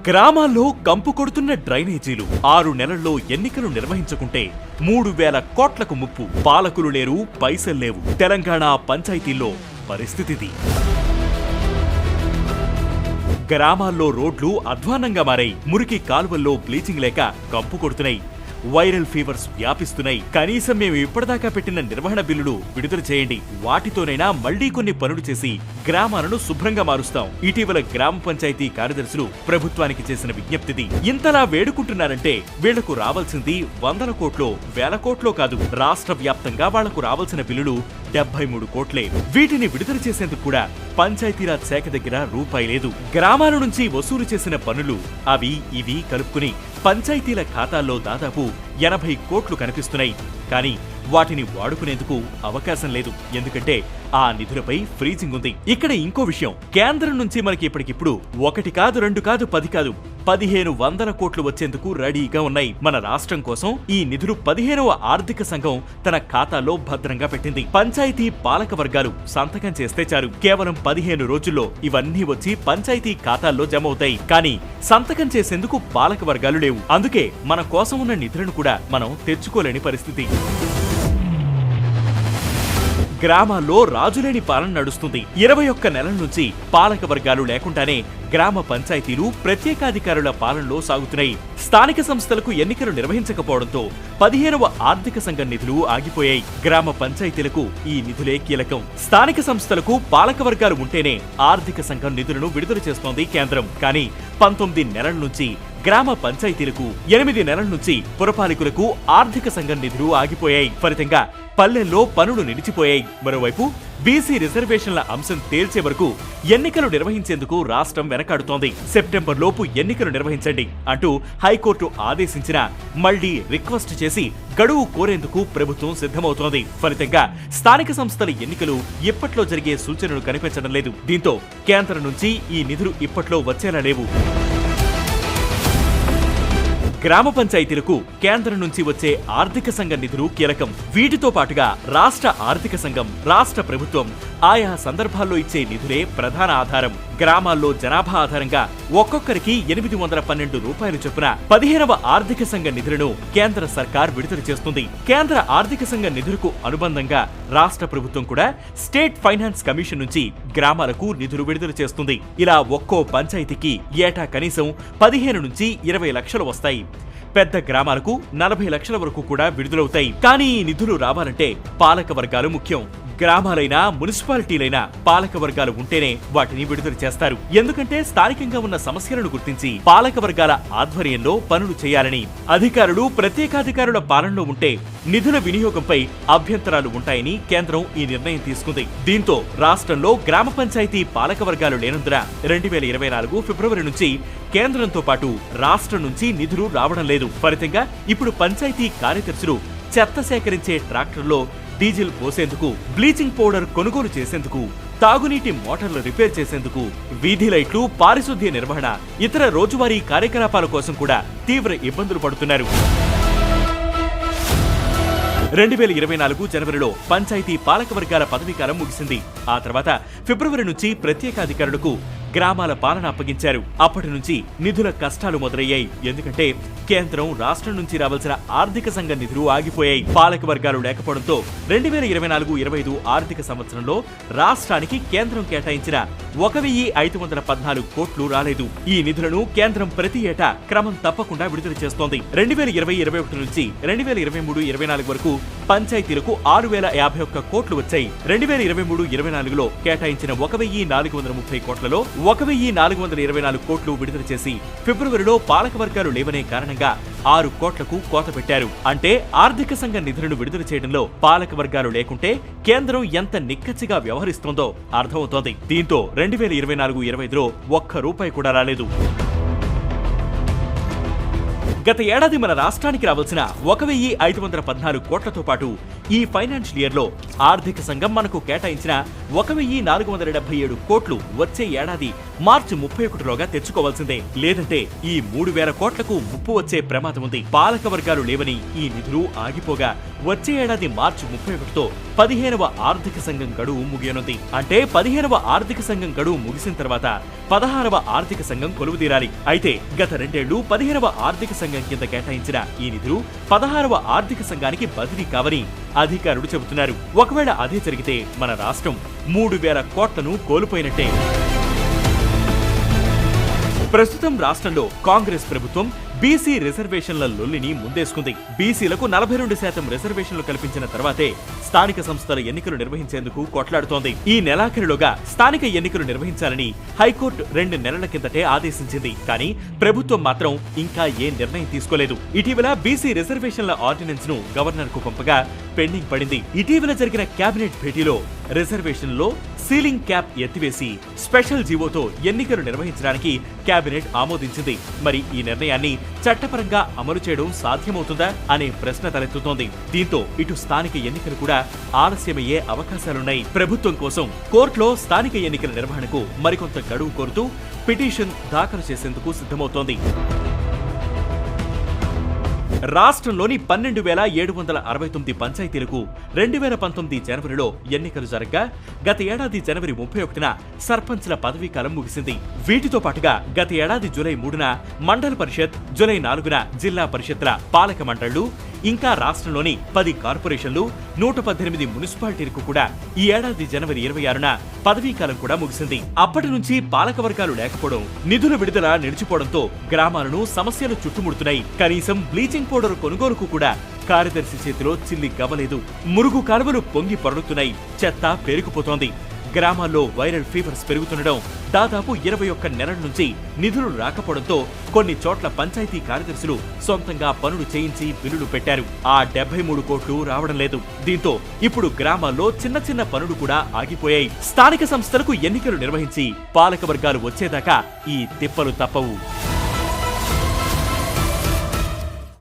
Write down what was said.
గ్రామాల్లో కంపు కొడుతున్న డ్రైనేజీలు 6 నెలల్లో ఎన్నికలు నిర్వహించకుంటే 3,000 కోట్లకు ముప్పు. పాలకులు లేరు, పైసలు లేవు. తెలంగాణ పంచాయతీల్లో పరిస్థితిది. గ్రామాల్లో రోడ్లు అధ్వాన్నంగా మారాయి. మురికి కాలువల్లో బ్లీచింగ్ లేక కంపు కొడుతున్నాయి. వైరల్ ఫీవర్స్ వ్యాపిస్తున్నాయి. కనీసం మేము ఇప్పటిదాకా పెట్టిన నిర్వహణ బిల్లులు విడుదల చేయండి. వాటితోనైనా మళ్లీ కొన్ని పనులు చేసి గ్రామాలను శుభ్రంగా మారుస్తాం. ఇటీవల గ్రామ పంచాయతీ కార్యదర్శులు ప్రభుత్వానికి చేసిన విజ్ఞప్తిది. ఇంతలా వేడుకుంటున్నారంటే వీళ్లకు రావాల్సింది 100 కోట్లో 1000 కోట్లో కాదు. రాష్ట్ర వ్యాప్తంగా వాళ్లకు రావాల్సిన బిల్లులు 73 కోట్లే. వీటిని విడుదల చేసేందుకు కూడా పంచాయతీరాజ్ శాఖ దగ్గర రూపాయి లేదు. గ్రామాల నుంచి వసూలు చేసిన పన్నులు అవి ఇవి కలుపుకుని పంచాయతీల ఖాతాల్లో దాదాపు 80 కోట్లు కనిపిస్తున్నాయి. కానీ వాటిని వాడుకునేందుకు అవకాశం లేదు. ఎందుకంటే ఆ నిధులపై ఫ్రీజింగ్ ఉంది. ఇక్కడ ఇంకో విషయం, కేంద్రం నుంచి మనకి ఇప్పటికిప్పుడు 1 కాదు 2 కాదు 10 కాదు 1500 కోట్లు వచ్చేందుకు రెడీగా ఉన్నాయి. మన రాష్ట్రం కోసం ఈ నిధులు 15వ ఆర్థిక సంఘం తన ఖాతాలో భద్రంగా పెట్టింది. పంచాయతీ పాలక వర్గాలు సంతకం చేస్తే చాలు. కేవలం 15 రోజుల్లో ఇవన్నీ వచ్చి పంచాయతీ ఖాతాల్లో జమ అవుతాయి. కానీ సంతకం చేసేందుకు పాలక వర్గాలు లేవు. అందుకే మన కోసం ఉన్న నిధులను కూడా మనం తెచ్చుకోలేని పరిస్థితి. గ్రామాల్లో రాజులేని పాలన నడుస్తుంది. 21 నెలల నుంచి పాలక వర్గాలు లేకుండానే గ్రామ పంచాయతీలు ప్రత్యేకాధికారుల పాలనలో సాగుతున్నాయి. స్థానిక సంస్థలకు ఎన్నికలు నిర్వహించకపోవడంతో 15వ ఆర్థిక సంఘం నిధులు ఆగిపోయాయి. గ్రామ పంచాయతీలకు ఈ నిధులే కీలకం. స్థానిక సంస్థలకు పాలక వర్గాలు ఉంటేనే ఆర్థిక సంఘం నిధులను విడుదల చేస్తోంది కేంద్రం. కానీ 19 నెలల నుంచి గ్రామ పంచాయతీలకు, 8 నెలల నుంచి పురపాలికులకు ఆర్థిక సంఘం నిధులు ఆగిపోయాయి. ఫలితంగా పల్లెల్లో పనులు నిలిచిపోయాయి. మరోవైపు బీసీ రిజర్వేషన్ల అంశం తేల్చే వరకు ఎన్నికలు నిర్వహించేందుకు రాష్ట్రం వెనకాడుతోంది. సెప్టెంబర్ లోపు ఎన్నికలు నిర్వహించండి అంటూ హైకోర్టు ఆదేశించినా మళ్లీ రిక్వెస్ట్ చేసి గడువు కోరేందుకు ప్రభుత్వం సిద్ధమవుతోంది. ఫలితంగా స్థానిక సంస్థల ఎన్నికలు ఇప్పట్లో జరిగే సూచనలు కనిపించడం లేదు. దీంతో కేంద్రం నుంచి ఈ నిధులు ఇప్పట్లో వచ్చేలా లేవు. గ్రామ పంచాయతీలకు కేంద్రం నుంచి వచ్చే ఆర్థిక సంఘం నిధులు కీలకం. వీటితో పాటుగా రాష్ట్ర ఆర్థిక సంఘం, రాష్ట్ర ప్రభుత్వం ఆయా సందర్భాల్లో ఇచ్చే నిధులే ప్రధాన ఆధారం. గ్రామాల్లో జనాభా ఆధారంగా ఒక్కొక్కరికి 812 రూపాయలు చొప్పున 15వ ఆర్థిక సంఘ నిధులను కేంద్ర సర్కార్ విడుదల చేస్తుంది. కేంద్ర ఆర్థిక సంఘ నిధులకు అనుబంధంగా రాష్ట్ర ప్రభుత్వం కూడా స్టేట్ ఫైనాన్స్ కమిషన్ నుంచి గ్రామాలకు నిధులు విడుదల చేస్తుంది. ఇలా ఒక్కో పంచాయతీకి ఏటా కనీసం 15 నుంచి 20 లక్షలు వస్తాయి. పెద్ద గ్రామాలకు 40 లక్షల వరకు కూడా విడుదలవుతాయి. కానీ ఈ నిధులు రావాలంటే పాలక వర్గాలు ముఖ్యం. గ్రామాలైనా మున్సిపాలిటీలైనా పాలక వర్గాలు ఉంటేనే వాటిని విడుదల చేస్తారు. ఎందుకంటే స్థానికంగా ఉన్న సమస్యలను గుర్తించి పాలక వర్గాల ఆధ్వర్యంలో పనులు చేయాలని, అధికారులు ప్రత్యేకాధికారుల పాలనలో ఉంటే నిధుల వినియోగంపై అభ్యంతరాలు ఉంటాయని కేంద్రం ఈ నిర్ణయం తీసుకుంది. దీంతో రాష్ట్రంలో గ్రామ పంచాయతీ పాలక వర్గాలు లేనందున 2024 ఫిబ్రవరి నుంచి కేంద్రంతో పాటు రాష్ట్రం నుంచి నిధులు రావడం లేదు. ఫలితంగా ఇప్పుడు పంచాయతీ కార్యదర్శులు చెత్త సేకరించే ట్రాక్టర్లో డీజిల్ పోసేందుకు, బ్లీచింగ్ పౌడర్ కొనుగోలు చేసేందుకు, తాగునీటి మోటార్లు రిపేర్ చేసేందుకు, వీధి లైట్లు, పారిశుద్ధ్య నిర్వహణ, ఇతర రోజువారీ కార్యకలాపాల కోసం కూడా తీవ్ర ఇబ్బందులు పడుతున్నారు. 2024 జనవరిలో పంచాయతీ పాలక వర్గాల పదవీకాలం ముగిసింది. ఆ తర్వాత ఫిబ్రవరి నుంచి ప్రత్యేకాధికారులకు గ్రామాల పాలన అప్పగించారు. అప్పటి నుంచి నిధుల కష్టాలు మొదలయ్యాయి. ఎందుకంటే కేంద్రం రాష్ట్రం నుంచి రావాల్సిన ఆర్థిక సంఘ నిధులు ఆగిపోయాయి. పాలక వర్గాలు లేకపోవడంతో 2024-25 ఆర్థిక సంవత్సరంలో రాష్ట్రానికి కేంద్రం కేటాయించిన 1514 కోట్లు రాలేదు. ఈ నిధులను కేంద్రం ప్రతి ఏటా క్రమం తప్పకుండా విడుదల చేస్తోంది. 2020-21 నుంచి 2023-24 వరకు పంచాయతీలకు 6051 కోట్లు వచ్చాయి. 2023-24లో కేటాయించిన 1430 కోట్లలో 1424 కోట్లు విడుదల చేసి ఫిబ్రవరిలో పాలక వర్గాలు లేవనే కారణంగా 6 కోట్లకు కోత పెట్టారు. అంటే ఆర్థిక సంఘ నిధులను విడుదల చేయడంలో పాలక వర్గాలు లేకుంటే కేంద్రం ఎంత నిక్కచ్చిగా వ్యవహరిస్తోందో అర్థమవుతోంది. దీంతో 2024-25లో 1 రూపాయి కూడా రాలేదు. గత ఏడాది మన రాష్ట్రానికి రావాల్సిన 1514 కోట్లతో పాటు ఈ ఫైనాన్షియల్ ఇయర్ లో ఆర్థిక సంఘం మనకు కేటాయించిన 1477 కోట్లు వచ్చే ఏడాది మార్చి 31లోగా తెచ్చుకోవాల్సిందే. లేదంటే ఈ 3000 కోట్లకు ముప్పు వచ్చే ప్రమాదం ఉంది. పాలక వర్గాలు లేవని ఈ నిధులు ఆగిపోగా వచ్చే ఏడాది మార్చి 31తో 15వ ఆర్థిక సంఘం గడువు ముగియనుంది. అంటే 15వ ఆర్థిక సంఘం గడువు ముగిసిన తర్వాత 16వ ఆర్థిక సంఘం కొలువుదీరాలి. అయితే గత 2 ఏళ్లు 15వ ఆర్థిక సంఘం కింద కేటాయించిన ఈ నిధులు 16వ ఆర్థిక సంఘానికి బదిలీ కావని అధికారులు చెబుతున్నారు. ఒకవేళ అదే జరిగితే మన రాష్ట్రం 3000 కోట్లను కోల్పోయినట్టే. ప్రస్తుతం రాష్ట్రంలో కాంగ్రెస్ ప్రభుత్వం బీసీ రిజర్వేషన్ల లొల్లిని ముందేసుకుంది. బీసీలకు 42% రిజర్వేషన్లు కల్పించిన తర్వాతే స్థానిక సంస్థల ఎన్నికలు నిర్వహించేందుకు కొట్లాడుతోంది. ఈ నెలాఖరులోగా స్థానిక ఎన్నికలు నిర్వహించాలని హైకోర్టు 2 నెలల కిందటే ఆదేశించింది. కానీ ప్రభుత్వం మాత్రం ఇంకా ఏ నిర్ణయం తీసుకోలేదు. ఇటీవల బీసీ రిజర్వేషన్ల ఆర్డినెన్స్ ను గవర్నర్ కు పంపగా పెండింగ్ పడింది. ఇటీవల జరిగిన కేబినెట్ భేటీలో రిజర్వేషన్లో సీలింగ్ క్యాప్ ఎత్తివేసి స్పెషల్ జీవోతో ఎన్నికలు నిర్వహించడానికి కేబినెట్ ఆమోదించింది. మరి ఈ నిర్ణయాన్ని చట్టపరంగా అమలు చేయడం సాధ్యమవుతుందా అనే ప్రశ్న తలెత్తుతోంది. దీంతో ఇటు స్థానిక ఎన్నికలు కూడా ఆలస్యమయ్యే అవకాశాలున్నాయి. ప్రభుత్వం కోసం కోర్టులో స్థానిక ఎన్నికల నిర్వహణకు మరికొంత గడువు కోరుతూ పిటిషన్ దాఖలు చేసేందుకు సిద్ధమవుతోంది. రాష్ట్రంలోని 12,769 పంచాయతీలకు 2019 జనవరిలో ఎన్నికలు జరగ్గా గత ఏడాది జనవరి 31న సర్పంచ్ల పదవీకాలం ముగిసింది. వీటితో పాటుగా గత ఏడాది జూలై 3న మండల పరిషత్, జూలై 4న జిల్లా పరిషత్ల పాలక మండళ్లు, ఇంకా రాష్ట్రంలోని 10 కార్పొరేషన్లు, 118 మున్సిపాలిటీలకు కూడా ఈ ఏడాది జనవరి 26న పదవీకాలం కూడా ముగిసింది. అప్పటి నుంచి పాలక వర్గాలు లేకపోవడం, నిధుల విడుదల నిలిచిపోవడంతో గ్రామాలను సమస్యలు చుట్టుముడుతున్నాయి. కనీసం బ్లీచింగ్ పౌడర్ కొనుగోలుకు కూడా కార్యదర్శి చేతిలో చిల్లి గవ్వలేదు. మురుగు కాలువలు పొంగి పొరలుతున్నాయి. చెత్త పేరుకుపోతోంది. గ్రామాల్లో వైరల్ ఫీవర్స్ పెరుగుతుండడం, దాదాపు 21 నెలల నుంచి నిధులు రాకపోవడంతో కొన్ని చోట్ల పంచాయతీ కార్యదర్శులు సొంతంగా పనులు చేయించి బిల్లులు పెట్టారు. ఆ 73 కోట్లు రావడం లేదు. దీంతో ఇప్పుడు గ్రామాల్లో చిన్న చిన్న పనులు కూడా ఆగిపోయాయి. స్థానిక సంస్థలకు ఎన్నికలు నిర్వహించి పాలక వర్గాలు వచ్చేదాకా ఈ తిప్పలు తప్పవు.